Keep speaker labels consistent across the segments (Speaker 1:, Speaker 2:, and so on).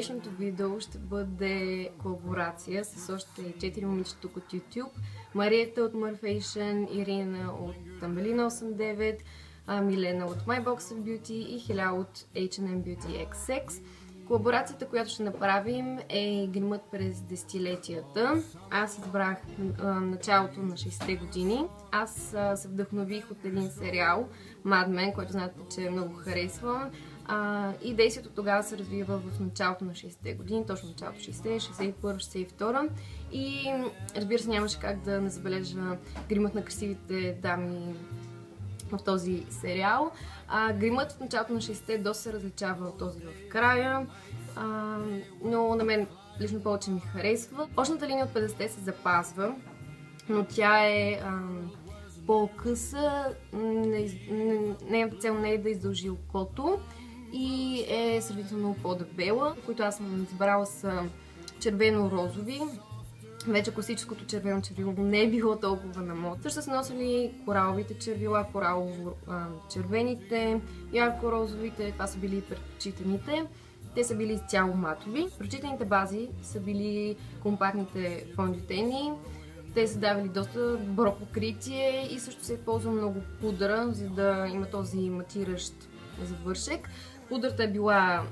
Speaker 1: Днешното видео ще бъде колаборация с още 4 момичета тук от YouTube. Мариета от Marfation, Ирина от Тамбелина 89, Милена от My Box of Beauty и Хиля от H&M Beauty XX. Колаборацията, която ще направим, е гримът през десетилетията. Аз избрах началото на 60-те години. Аз се вдъхнових от един сериал Mad Men, който знаете, че много харесвам. И действието тогава се развива в началото на 60-те години, точно началото 60-те, 61, 62. И разбира се, нямаше как да не забележа гримът на красивите дами в този сериал. Гримът в началото на 60-те доста се различава от този в края, но на мен лично повече ми харесва. Очната линия от 50-те се запазва, но тя е по-къса, нейната цел не е да издължи окото и е сравнително по-дебела, които аз съм избрала са червено-розови. Вече класическото червено червило не е било толкова на мода. Също са носили кораловите червила, коралово-червените, ярко-розовите, това са били предпочитаните. Те са били изцяло матови. Предпочитаните бази са били компактните фондютени. Те са давали доста добро покритие и също се е ползва много пудра, за да има този матиращ завършек. Пудрата е била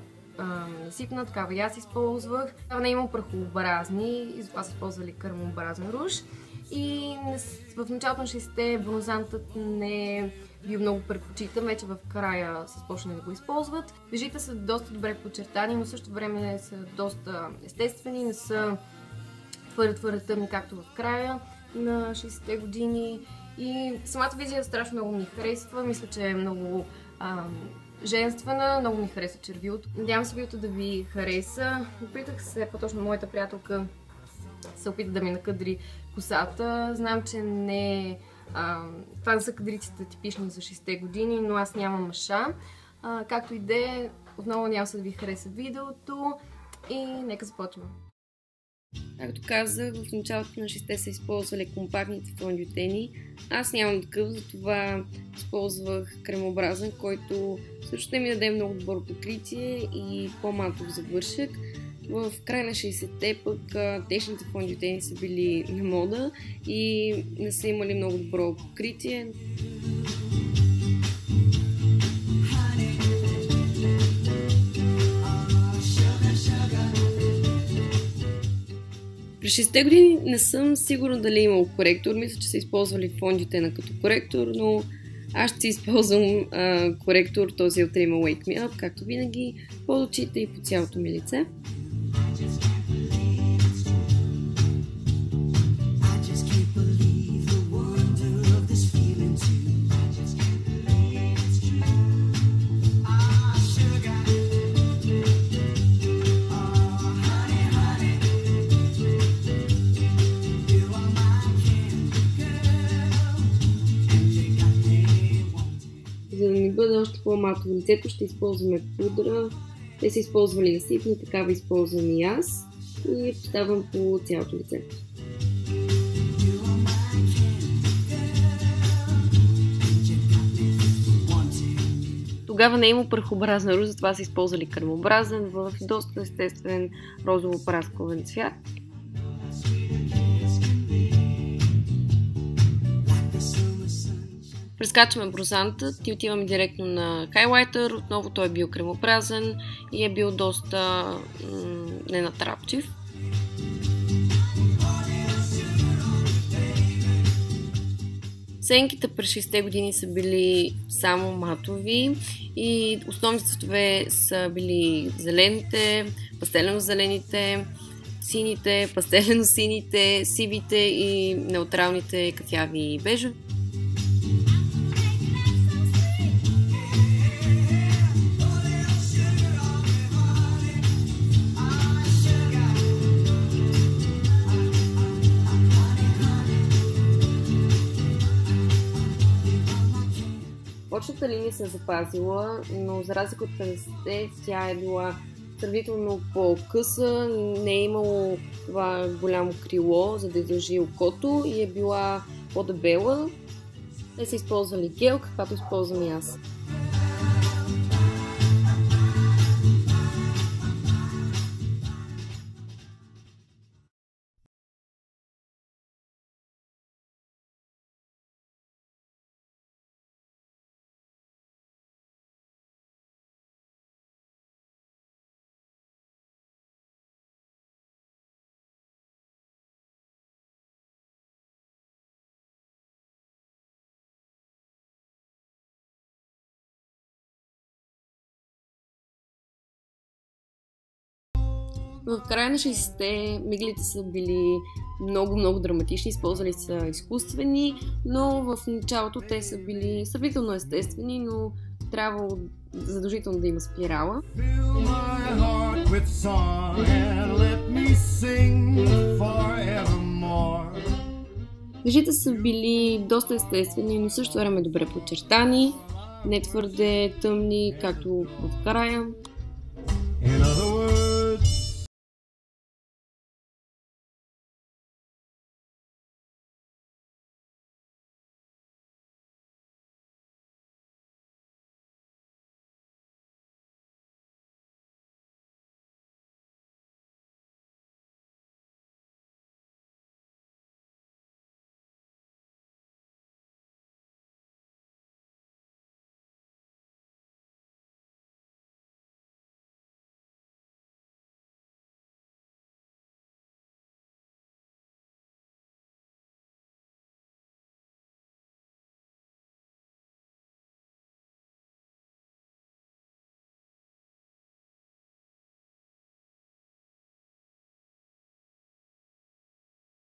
Speaker 1: насипна, такава и аз използвах. Не е имал прахообразни и затова са използвали кърмообразен руж. И в началото на 60-те бронзантът не е бил много предпочитан, вече в края са започнали да го използват. Вежите са доста добре подчертани, но в същото време са доста естествени, не са твърде тъмни, както в края на 60-те години. И самата визия страшно много ми харесва, мисля, че е много женствена, много ми хареса червилото. Надявам се видеото да ви хареса. Опитах се, по-точно моята приятелка се опита да ми накъдри косата. Знам, че не това не са кадриците типични за 60-те години, но аз нямам маша. Както и да е, отново надявам се да ви хареса видеото и нека започваме. Както казах, в началото на 60-те са използвали компактните фондютени. Аз нямам такъв, затова използвах кремообразен, който също ще ми даде много добро покритие и по-матов завършек. В края на 60-те пък течните фондютени са били на мода и не са имали много добро покритие. През 60-те години не съм сигурна дали е имал коректор. Мисля, че са използвали фондютена като коректор, но аз ще използвам коректор, този от Rimmel Wake Me Up, както винаги, по очите и по цялото ми лице. За да ни бъде още по-матово лицето, ще използваме пудра. Те са използвали насипни, такава използвам и аз. И я поставям по цялото лице. Тогава не е имал прахообразна руж, затова са използвали кърмообразен в доста естествен розово-парасковен цвят. Прескачаме бронзантът и отиваме директно на хайлайтър. Отново той е бил кремообразен и е бил доста ненатрапчив. Сенките през 60-те години са били само матови и основните цветове са били зелените, пастелено-зелените, сините, пастелено-сините, сивите и неутралните кафяви и бежови. Очната линия се е запазила, но за разлика от 50-те тя е била сравнително по-къса, не е имало това голямо крило, за да издържи окото и е била по-дебела. Те са използвали гел, каквато използвам и аз.
Speaker 2: В края на 60-те миглите са били много драматични, използвали са изкуствени, но в началото те са били сравнително естествени, но трябвало задължително да има спирала. Въжите са били доста естествени, но също време добре подчертани, не твърде тъмни, както в края.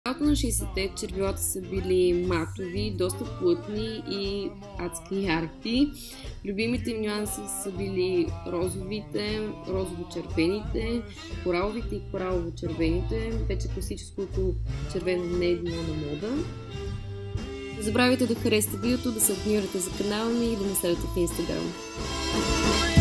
Speaker 2: Началото на 60-те червилата са били матови, доста плътни и адски ярки. Любимите им нюанси са били розовите, розово-червените, кораловите и коралово-червените. Вече класическото червено не е било на мода. Не забравяйте да харесате видеото, да се абонирате за канала ми и да ме следвате в Instagram.